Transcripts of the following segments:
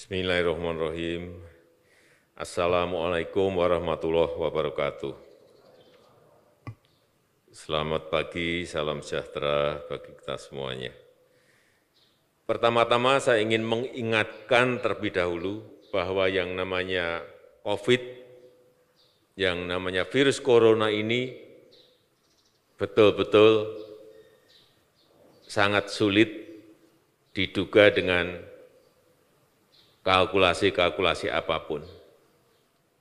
Bismillahirrahmanirrahim. Assalamualaikum warahmatullahi wabarakatuh. Selamat pagi, salam sejahtera bagi kita semuanya. Pertama-tama saya ingin mengingatkan terlebih dahulu bahwa yang namanya COVID, yang namanya virus corona ini betul-betul sangat sulit diduga dengan kalkulasi-kalkulasi apapun.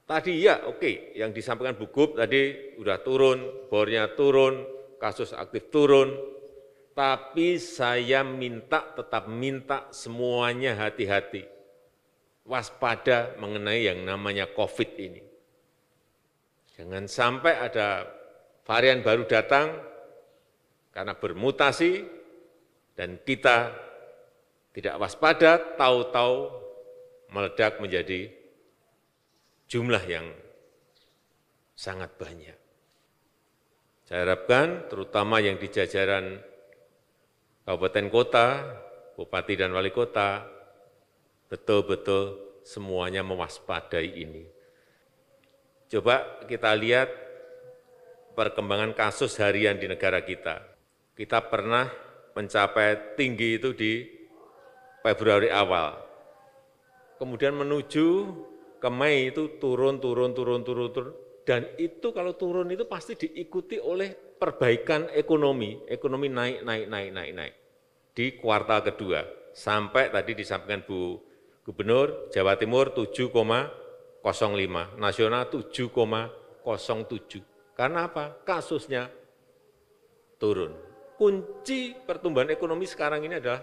Tadi ya oke, yang disampaikan Bu Gub tadi sudah turun, bornya turun, kasus aktif turun, tapi saya tetap minta semuanya hati-hati, waspada mengenai yang namanya COVID ini. Jangan sampai ada varian baru datang karena bermutasi dan kita tidak waspada, tahu-tahu meledak menjadi jumlah yang sangat banyak. Saya harapkan terutama yang di jajaran kabupaten kota, bupati dan wali kota, betul-betul semuanya mewaspadai ini. Coba kita lihat perkembangan kasus harian di negara kita. Kita pernah mencapai tinggi itu di Februari awal. Kemudian menuju ke Mei itu turun, dan itu kalau turun itu pasti diikuti oleh perbaikan ekonomi naik di kuartal kedua, sampai tadi disampaikan Bu Gubernur Jawa Timur 7,05, nasional 7,07. Karena apa? Kasusnya turun. Kunci pertumbuhan ekonomi sekarang ini adalah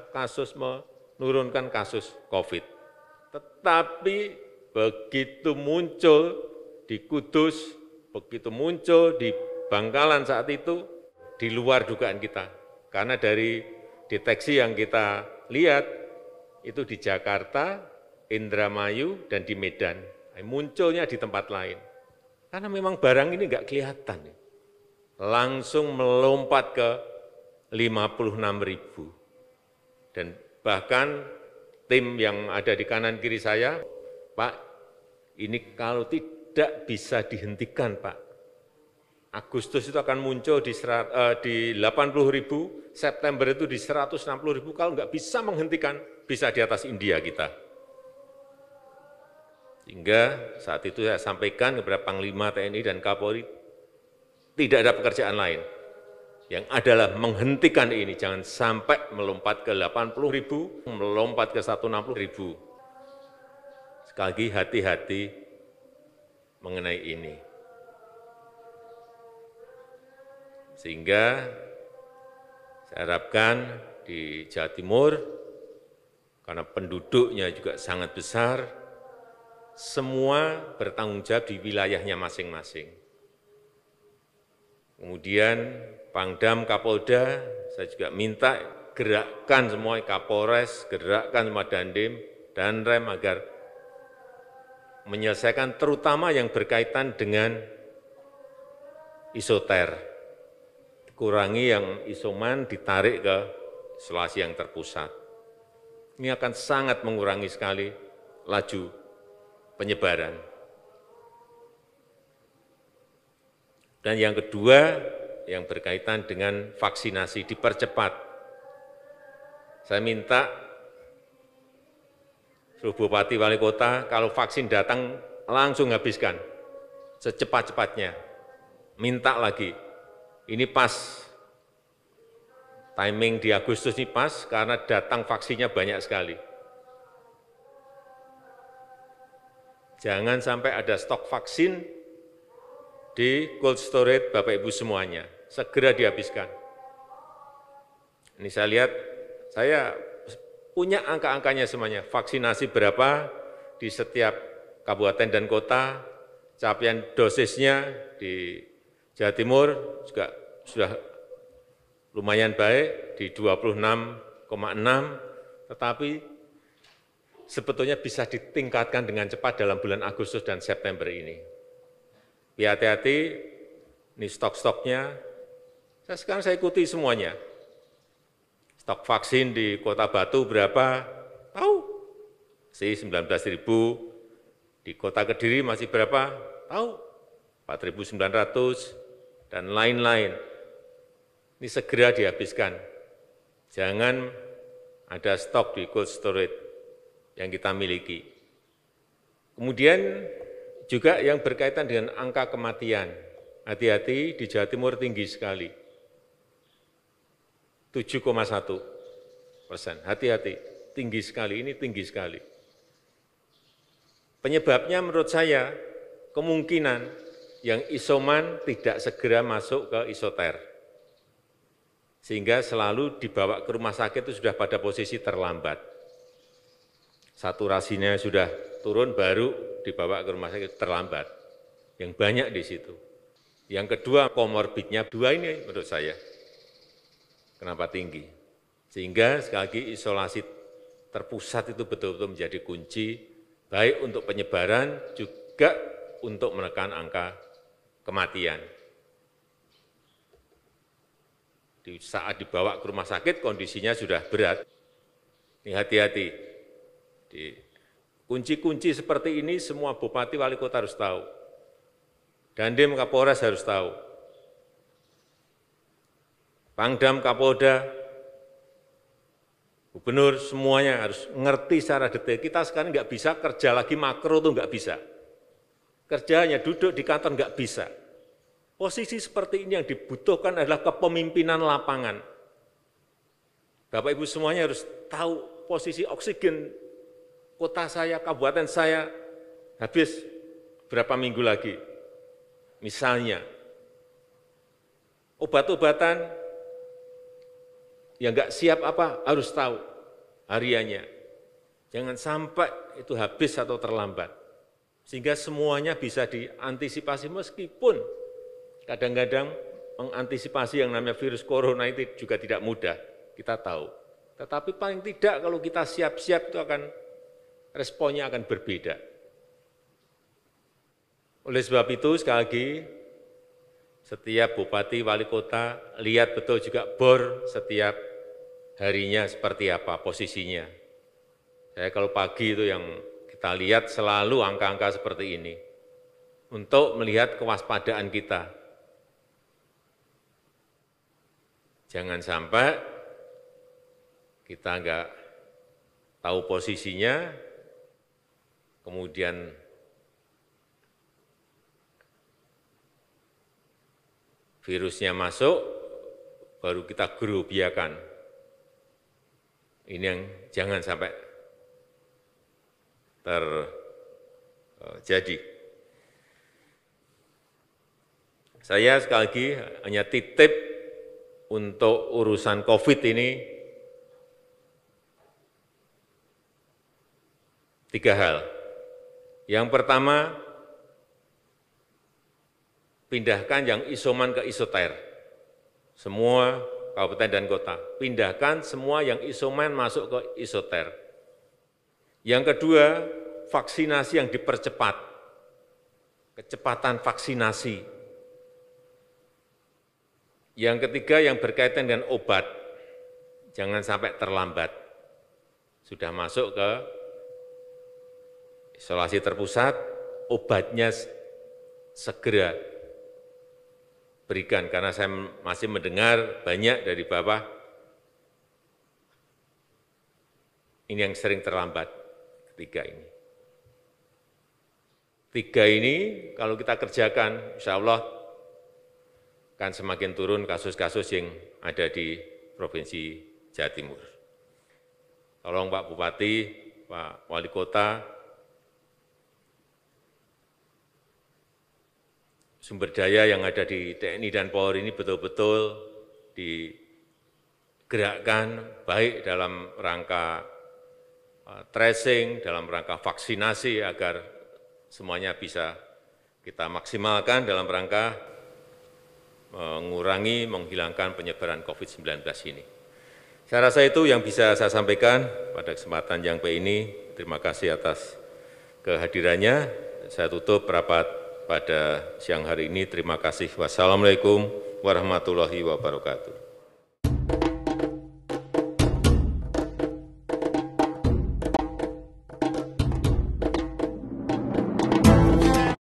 menurunkan kasus COVID. Tetapi begitu muncul di Kudus, begitu muncul di Bangkalan saat itu, di luar dugaan kita. Karena dari deteksi yang kita lihat, itu di Jakarta, Indramayu, dan di Medan. Munculnya di tempat lain. Karena memang barang ini nggak kelihatan. Langsung melompat ke 56.000. Dan bahkan tim yang ada di kanan kiri saya, Pak, ini kalau tidak bisa dihentikan, Pak. Agustus itu akan muncul di 80.000, September itu di 160.000, kalau nggak bisa menghentikan, bisa di atas India kita. Sehingga saat itu saya sampaikan kepada Panglima TNI dan Kapolri, tidak ada pekerjaan lain yang adalah menghentikan ini, jangan sampai melompat ke 80.000, melompat ke 160.000. Sekali lagi hati-hati mengenai ini. Sehingga saya harapkan di Jawa Timur, karena penduduknya juga sangat besar, semua bertanggung jawab di wilayahnya masing-masing. Kemudian Pangdam, Kapolda, saya juga minta gerakkan semua Kapolres, gerakkan semua Dandim, Danrem agar menyelesaikan terutama yang berkaitan dengan isoter. Kurangi yang isoman, ditarik ke isolasi yang terpusat. Ini akan sangat mengurangi sekali laju penyebaran. Dan yang kedua, yang berkaitan dengan vaksinasi dipercepat. Saya minta seluruh bupati wali kota, kalau vaksin datang langsung habiskan, secepat-cepatnya. Minta lagi, ini pas, timing di Agustus ini pas, karena datang vaksinnya banyak sekali. Jangan sampai ada stok vaksin di cold storage Bapak Ibu semuanya, segera dihabiskan. Ini saya lihat, saya punya angka-angkanya semuanya, vaksinasi berapa di setiap kabupaten dan kota, capaian dosisnya di Jawa Timur juga sudah lumayan baik di 26,6, tetapi sebetulnya bisa ditingkatkan dengan cepat dalam bulan Agustus dan September ini. Ya, hati-hati, ini stok-stoknya, sekarang saya ikuti semuanya. Stok vaksin di Kota Batu berapa, tahu. Masih 19.000, di kota Kediri masih berapa? Tahu? 4.900, dan lain-lain. Ini segera dihabiskan. Jangan ada stok di cold storage yang kita miliki. Kemudian juga yang berkaitan dengan angka kematian. Hati-hati, di Jawa Timur tinggi sekali. 7,1%. Hati-hati, tinggi sekali, ini tinggi sekali. Penyebabnya menurut saya, kemungkinan yang isoman tidak segera masuk ke isoter. Sehingga selalu dibawa ke rumah sakit itu sudah pada posisi terlambat. Saturasinya sudah turun, baru dibawa ke rumah sakit terlambat. Yang banyak di situ. Yang kedua, komorbidnya, dua ini menurut saya. Kenapa tinggi? Sehingga sekali lagi isolasi terpusat itu betul-betul menjadi kunci, baik untuk penyebaran, juga untuk menekan angka kematian. Di saat dibawa ke rumah sakit, kondisinya sudah berat. Ini hati-hati. Kunci-kunci seperti ini semua bupati wali kota harus tahu. Dandim Kapolres harus tahu. Pangdam, Kapolda, gubernur, semuanya harus ngerti secara detail. Kita sekarang nggak bisa kerja lagi makro itu nggak bisa. Kerjanya duduk di kantor nggak bisa. Posisi seperti ini yang dibutuhkan adalah kepemimpinan lapangan. Bapak Ibu semuanya harus tahu posisi oksigen kota saya, kabupaten saya, habis berapa minggu lagi. Misalnya, obat-obatan yang nggak siap apa harus tahu hariannya. Jangan sampai itu habis atau terlambat. Sehingga semuanya bisa diantisipasi meskipun kadang-kadang mengantisipasi yang namanya virus corona itu juga tidak mudah, kita tahu. Tetapi paling tidak kalau kita siap-siap itu responnya akan berbeda. Oleh sebab itu sekali lagi, setiap bupati, wali kota, lihat betul juga bor setiap harinya seperti apa posisinya. Saya kalau pagi itu yang kita lihat selalu angka-angka seperti ini. Untuk melihat kewaspadaan kita. Jangan sampai kita enggak tahu posisinya, kemudian virusnya masuk, baru kita gerobiakan. Ini yang jangan sampai terjadi. Saya sekali lagi hanya titip untuk urusan COVID ini 3 hal. Yang pertama, pindahkan yang isoman ke isoter. Semua kabupaten dan kota, pindahkan semua yang isoman masuk ke isoter. Yang kedua, vaksinasi yang dipercepat, kecepatan vaksinasi. Yang ketiga, yang berkaitan dengan obat, jangan sampai terlambat. Sudah masuk ke isolasi terpusat, obatnya segera berikan, karena saya masih mendengar banyak dari Bapak, ini yang sering terlambat, ketiga ini. 3 ini kalau kita kerjakan, insya Allah akan semakin turun kasus-kasus yang ada di Provinsi Jawa Timur. Tolong Pak Bupati, Pak Wali Kota, sumber daya yang ada di TNI dan Polri ini betul-betul digerakkan baik dalam rangka tracing, dalam rangka vaksinasi agar semuanya bisa kita maksimalkan dalam rangka mengurangi, menghilangkan penyebaran COVID-19 ini. Saya rasa itu yang bisa saya sampaikan pada kesempatan yang baik ini. Terima kasih atas kehadirannya. Saya tutup rapat pada siang hari ini. Terima kasih. Wassalamualaikum warahmatullahi wabarakatuh.